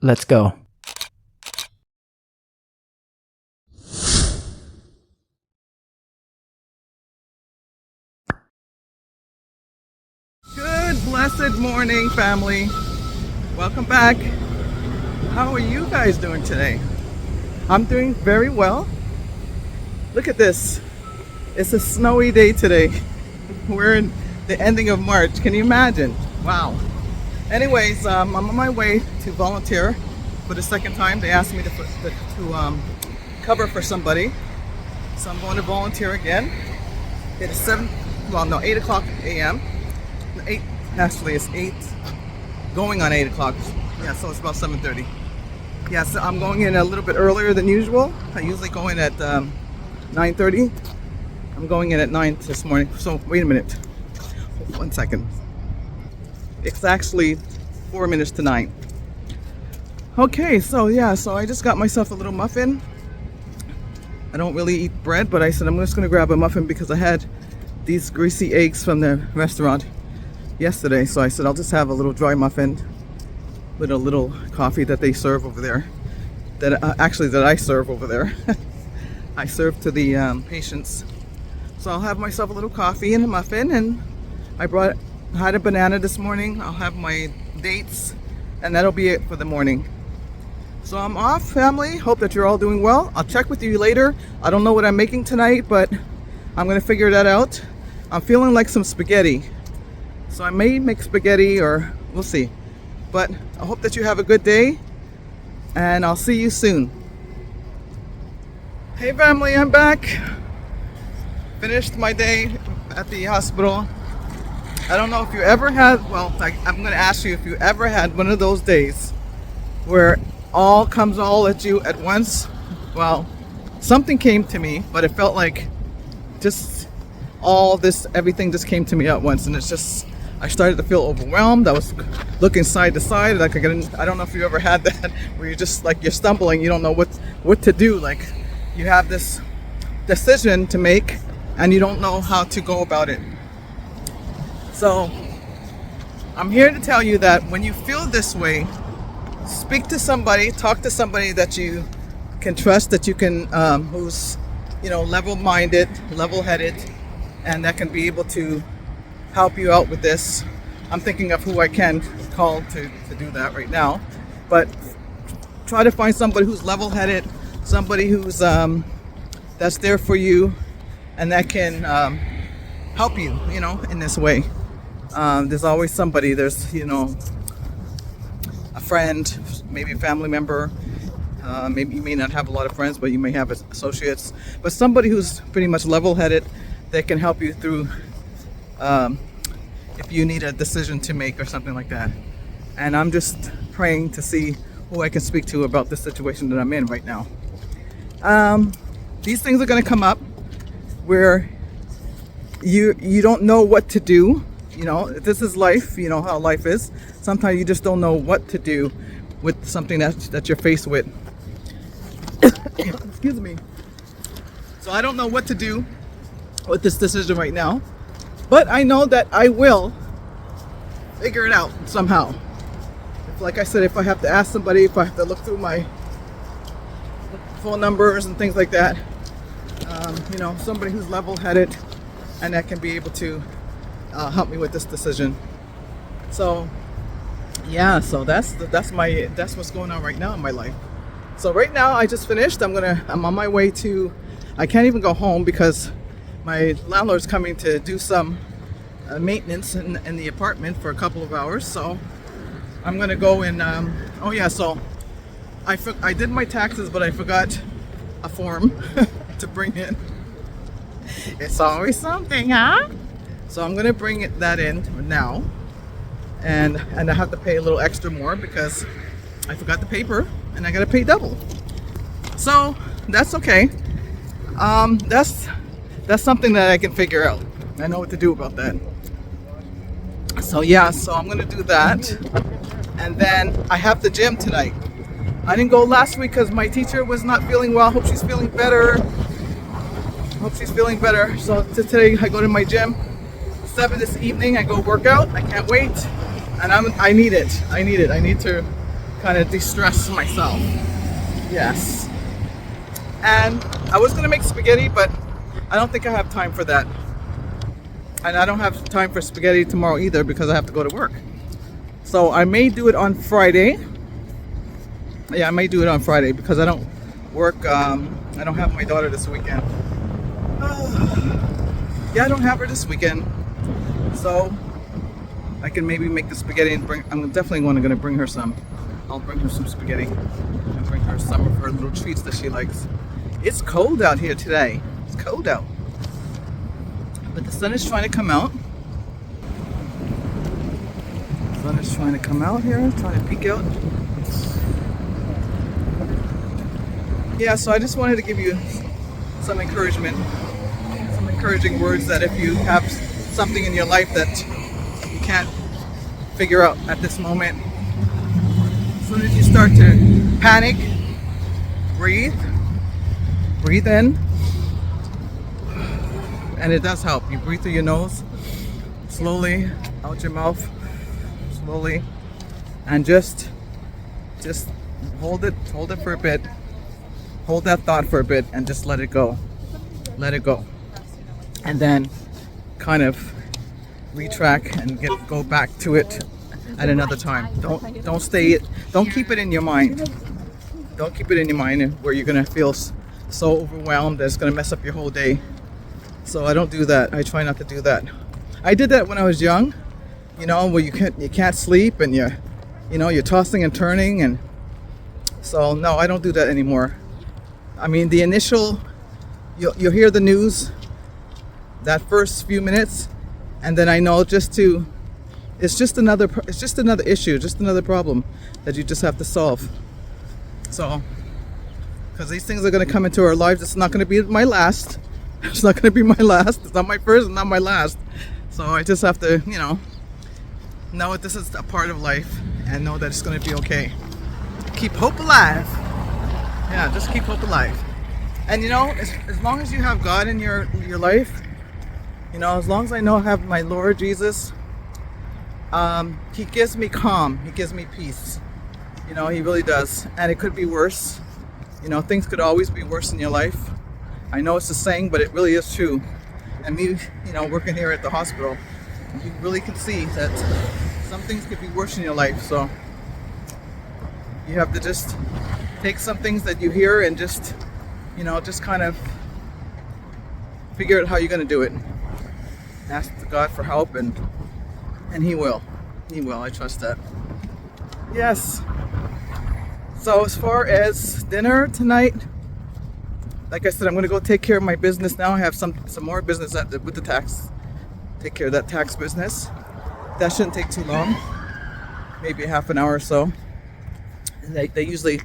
Let's go. Good blessed morning, family. Welcome back. How are you guys doing today? I'm doing very well. Look at this. It's a snowy day today. We're in the ending of March. Can you imagine? Wow. Anyways, I'm on my way to volunteer for the second time. They asked me to cover for somebody. So I'm going to volunteer again. It is 8 o'clock a.m. 8, actually it's 8, going on 8 o'clock. Yeah, so it's about 7:30. Yeah, so I'm going in a little bit earlier than usual. I usually go in at 9:30. I'm going in at 9 this morning. So wait a minute. 1 second. It's actually 4 minutes to 9. Okay, so yeah, so I just got myself a little muffin. I don't really eat bread, but I said I'm just gonna grab a muffin because I had these greasy eggs from the restaurant yesterday. So I said I'll just have a little dry muffin with a little coffee that they serve over there. That I serve over there. I serve to the patients. So I'll have myself a little coffee and a muffin, and I had a banana this morning. I'll have my dates, and that'll be it for the morning. So I'm off, family. Hope that you're all doing well. I'll check with you later. I don't know what I'm making tonight, but I'm gonna figure that out. I'm feeling like some spaghetti. So I may make spaghetti, or we'll see. But I hope that you have a good day, and I'll see you soon. Hey family, I'm back. Finished my day at the hospital. I don't know if you ever had, I'm gonna ask you if you ever had one of those days where all comes all at you at once. Well, something came to me, but it felt like just everything just came to me at once, and I started to feel overwhelmed. I was looking side to side, like I don't know if you ever had that, where you're just like, you're stumbling, you don't know what to do. Like you have this decision to make, and you don't know how to go about it. So I'm here to tell you that when you feel this way, speak to somebody, talk to somebody that you can trust, that you can, who's, level-minded, level-headed, and that can be able to help you out with this. I'm thinking of who I can call to do that right now. But try to find somebody who's level-headed, somebody who's that's there for you, and that can help you, in this way. There's always somebody. There's, a friend, maybe a family member. Maybe you may not have a lot of friends, but you may have associates. But somebody who's pretty much level-headed that can help you through if you need a decision to make or something like that. And I'm just praying to see who I can speak to about this situation that I'm in right now. These things are going to come up where you don't know what to do. This is life. You know how life is. Sometimes you just don't know what to do with something that you're faced with. Excuse me. So I don't know what to do with this decision right now, but I know that I will figure it out somehow. Like I said, if I have to ask somebody, if I have to look through my phone numbers and things like that, somebody who's level-headed and that can be able to help me with this decision. So yeah, so that's what's going on right now in my life. So right now I just finished. I'm on my way to, I can't even go home because my landlord's coming to do some maintenance in the apartment for a couple of hours. So I'm gonna go and so I did my taxes, but I forgot a form to bring in. It's always something, huh? So I'm gonna bring that in now, and I have to pay a little extra more because I forgot the paper and I gotta pay double. So that's okay. That's something that I can figure out. I know what to do about that. So yeah, so I'm gonna do that, and then I have the gym tonight. I didn't go last week because my teacher was not feeling well. Hope she's feeling better. So today I go to my gym. 7 this evening I go work out. I can't wait, and I need it. I need to kind of de-stress myself. Yes. And I was gonna make spaghetti, but I don't think I have time for that. And I don't have time for spaghetti tomorrow either because I have to go to work. So I may do it on Friday. Yeah, I may do it on Friday because I don't work. I don't have my daughter this weekend. Yeah, I don't have her this weekend. So I can maybe make the spaghetti and bring. I'm definitely gonna bring her some. I'll bring her some spaghetti and bring her some of her little treats that she likes. It's cold out here today. It's cold out. But the sun is trying to come out. The sun is trying to come out here, trying to peek out. Yeah, so I just wanted to give you some encouragement, some encouraging words that if you have something in your life that you can't figure out at this moment, as soon as you start to panic, breathe in, and it does help. You breathe through your nose, slowly, out your mouth, slowly, and just hold it for a bit. Hold that thought for a bit and just let it go. Let it go. And then kind of retrack and go back to it at another time. Don't keep it in your mind. Don't keep it in your mind where you're gonna feel so overwhelmed that it's gonna mess up your whole day. So I don't do that. I try not to do that. I did that when I was young, where you can't sleep and you're tossing and turning, and so no, I don't do that anymore. I mean, the initial, you'll hear the news that first few minutes, and then I know it's just another issue, just another problem that you just have to solve. So, because these things are going to come into our lives, it's not going to be my last. It's not going to be my last. It's not my first, and not my last. So I just have to, know that this is a part of life, and know that it's going to be okay. Keep hope alive. Yeah, just keep hope alive. And as long as you have God in your life, as long as I know I have my Lord Jesus, He gives me calm. He gives me peace. He really does. And it could be worse. Things could always be worse in your life. I know it's a saying, but it really is true. And me, working here at the hospital, you really can see that some things could be worse in your life. So you have to just take some things that you hear and just kind of figure out how you're going to do it. Ask God for help, and He will. He will. I trust that. Yes. So as far as dinner tonight, like I said, I'm going to go take care of my business now. I have some more business with the tax. Take care of that tax business. That shouldn't take too long. Maybe half an hour or so. They usually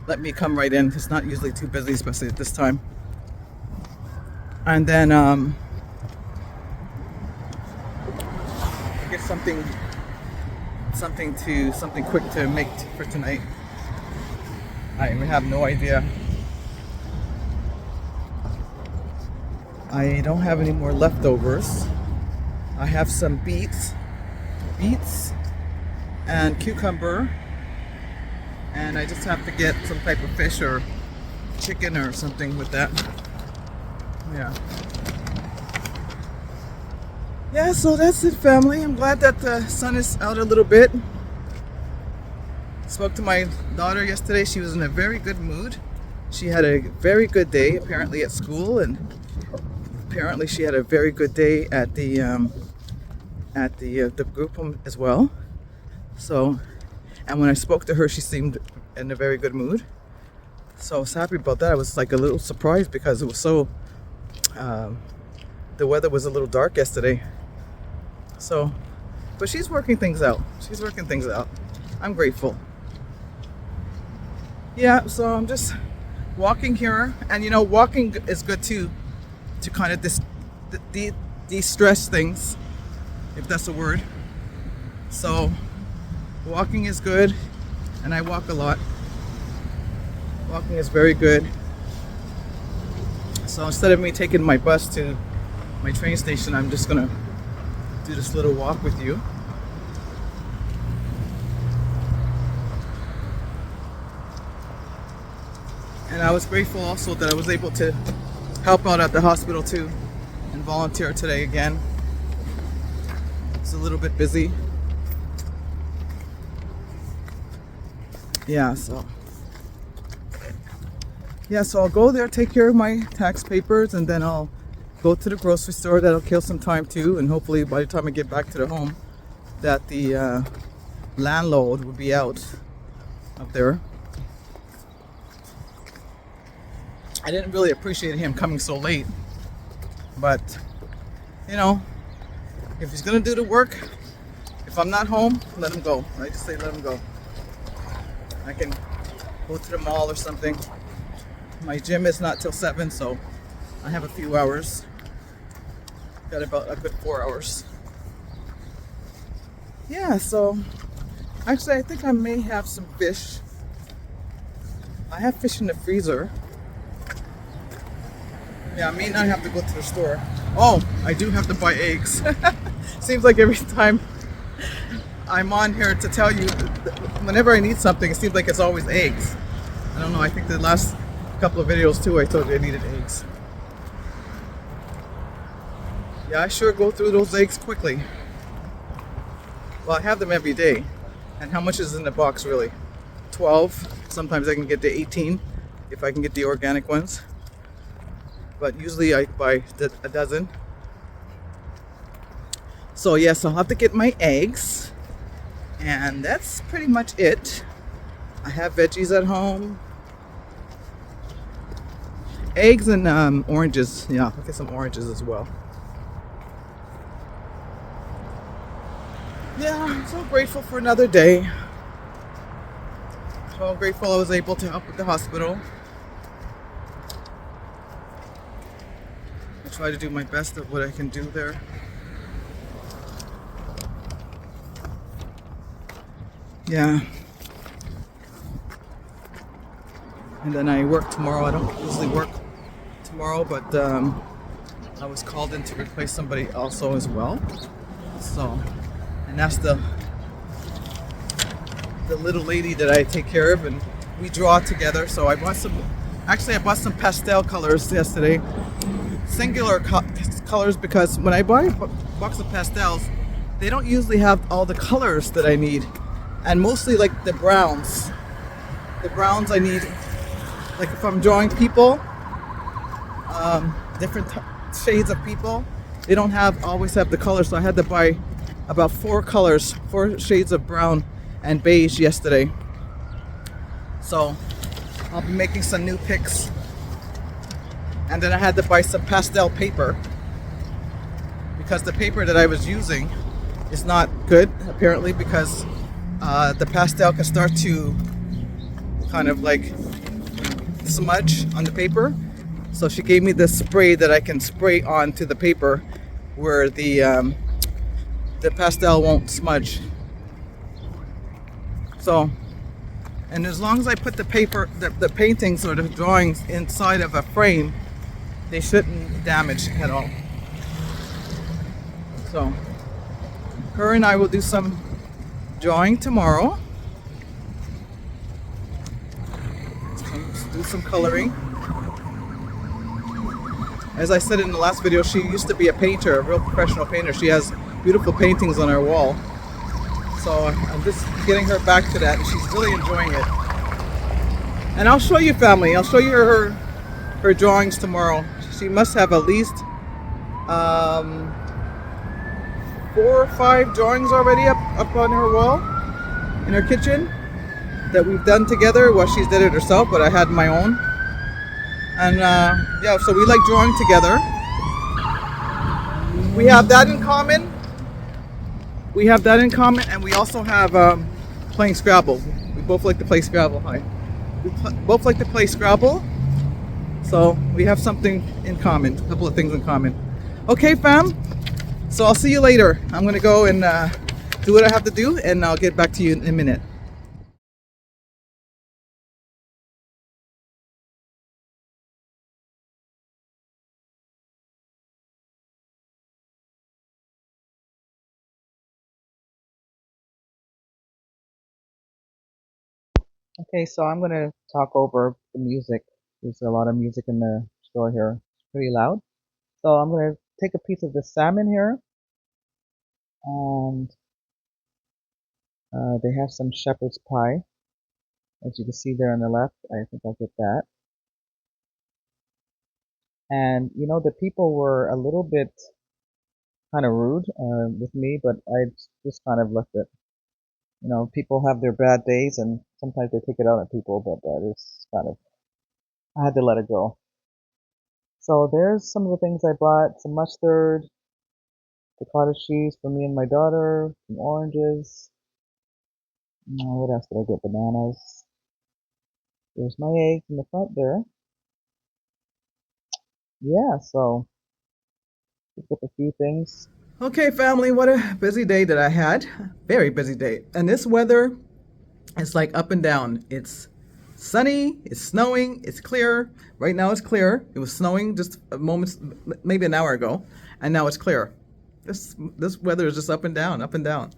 let me come right in. It's not usually too busy, especially at this time. And then get something quick to make for tonight. I have no idea. I don't have any more leftovers. I have some beets and cucumber. And I just have to get some type of fish or chicken or something with that. Yeah. Yeah, so that's it, family. I'm glad that the sun is out a little bit. Spoke to my daughter yesterday. She was in a very good mood. She had a very good day apparently at school, and apparently she had a very good day at the group home as well. So, and when I spoke to her, she seemed in a very good mood. So I was happy about that. I was like a little surprised because it was so, the weather was a little dark yesterday. So, but she's working things out. I'm grateful. Yeah, so I'm just walking here, and walking is good too, to kind of de-stress things, if that's a word. So walking is good, and I walk a lot. Walking is very good. So instead of me taking my bus to my train station, I'm just gonna do this little walk with you. And I was grateful also that I was able to help out at the hospital too and volunteer today again. It's a little bit busy. Yeah, so I'll go there, take care of my tax papers, and then I'll go to the grocery store. That'll kill some time too, and hopefully by the time I get back to the home, that the landlord will be out up there. I didn't really appreciate him coming so late, but you know, if he's gonna do the work, if I'm not home, let him go. I just say let him go. I can go to the mall or something. My gym is not till 7, so I have a few hours. Got about a good 4 hours. Yeah, so actually I think I may have some fish. I have fish in the freezer. Yeah, I may not have to go to the store. Oh, I do have to buy eggs. Seems like every time I'm on here to tell you, whenever I need something, it seems like it's always eggs. I don't know, I think the last couple of videos too, I told you I needed eggs. Yeah, I sure go through those eggs quickly. Well, I have them every day. And how much is in the box really? 12. Sometimes I can get to 18 if I can get the organic ones. But usually I buy a dozen. So yes, I'll have to get my eggs. And that's pretty much it. I have veggies at home. Eggs and oranges. Yeah, I'll get some oranges as well. Yeah, I'm so grateful for another day. So grateful I was able to help with the hospital. I try to do my best of what I can do there. Yeah. And then I work tomorrow. I don't usually work tomorrow, but I was called in to replace somebody also as well. So, and that's the little lady that I take care of, and we draw together. So I bought some. Actually, I bought some pastel colors yesterday, singular colors, because when I buy a box of pastels, they don't usually have all the colors that I need, and mostly like the browns. The browns I need, like if I'm drawing people, different shades of people, they don't always have the colors. So I had to buy about 4 colors, 4 shades of brown and beige yesterday. So I'll be making some new picks. And then I had to buy some pastel paper because the paper that I was using is not good, apparently, because the pastel can start to kind of like smudge on the paper. So she gave me this spray that I can spray onto the paper where the pastel won't smudge. So, and as long as I put the paper, the paintings or the drawings inside of a frame, they shouldn't damage at all. So, her and I will do some drawing tomorrow. Do some coloring. As I said in the last video, she used to be a painter, a real professional painter. She has beautiful paintings on her wall. So I'm just getting her back to that, and she's really enjoying it. And I'll show you, family. I'll show you her drawings tomorrow. She must have at least 4 or 5 drawings already up on her wall in her kitchen that we've done together. Well, she's did it herself, but I had my own. And yeah, so we like drawing together. We have that in common. And we also have playing Scrabble. We both like to play Scrabble. Hi. We both like to play Scrabble. So we have something in common, a couple of things in common. Okay, fam. So I'll see you later. I'm gonna go and do what I have to do, and I'll get back to you in a minute. Okay, so I'm gonna talk over the music. There's a lot of music in the store here. It's pretty loud. So I'm gonna take a piece of the salmon here, and they have some shepherd's pie, as you can see there on the left. I think I'll get that. And you know, the people were a little bit kind of rude with me, but I just kind of left it. You know, people have their bad days, and sometimes they take it out on people, but it's kind of, I had to let it go. So there's some of the things I bought: some mustard, the cottage cheese for me and my daughter, some oranges. What else did I get? Bananas. There's my eggs in the front there. Yeah, so picked up a few things. Okay, family, what a busy day that I had. Very busy day. And this weather is like up and down. It's sunny, it's snowing, it's clear. Right now it's clear. It was snowing just a moment, maybe an hour ago, and now it's clear. This weather is just up and down, up and down.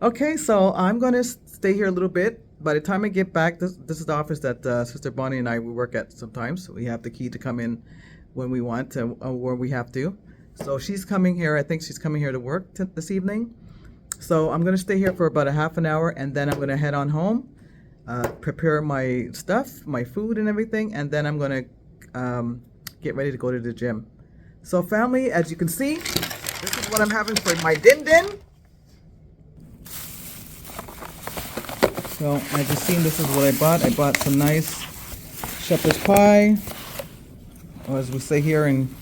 Okay, so I'm going to stay here a little bit. By the time I get back, this is the office that Sister Bonnie and I we work at sometimes. We have the key to come in when we want to, or we have to. So she's coming here. I think she's coming here to work this evening. So I'm going to stay here for about a half an hour, and then I'm going to head on home, prepare my stuff, my food and everything, and then I'm going to get ready to go to the gym. So family, as you can see, this is what I'm having for my din din. So as you've seen, this is what I bought. I bought some nice shepherd's pie, or as we say here in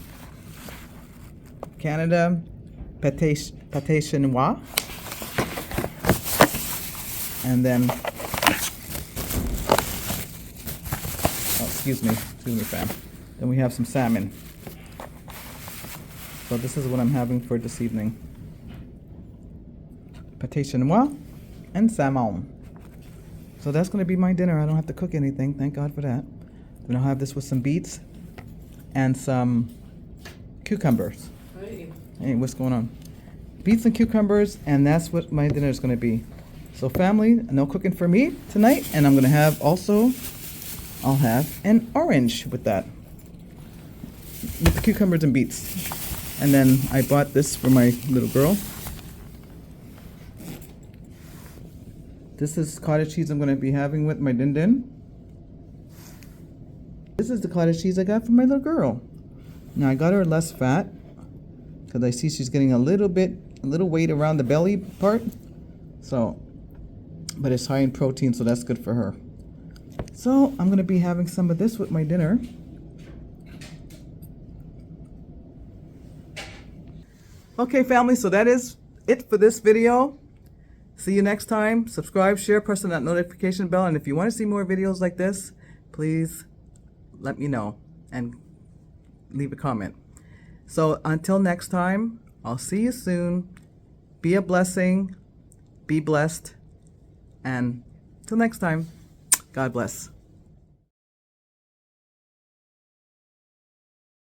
Canada, pâté chinois. And then, excuse me, fam. Then we have some salmon. So this is what I'm having for this evening: pâté chinois and salmon. So that's going to be my dinner. I don't have to cook anything. Thank God for that. Then I'll have this with some beets and some cucumbers. Hey, what's going on? Beets and cucumbers, and that's what my dinner is going to be. So family, no cooking for me tonight, and I'm going to have also, I'll have an orange with that, with the cucumbers and beets. And then I bought this for my little girl. This is cottage cheese I'm going to be having with my din din. This is the cottage cheese I got for my little girl. Now I got her less fat because I see she's getting a little weight around the belly part. So, but it's high in protein, so that's good for her. So I'm going to be having some of this with my dinner. Okay, family, so that is it for this video. See you next time. Subscribe, share, press on that notification bell. And if you want to see more videos like this, please let me know and leave a comment. So until next time, I'll see you soon. Be a blessing. Be blessed. And till next time, God bless.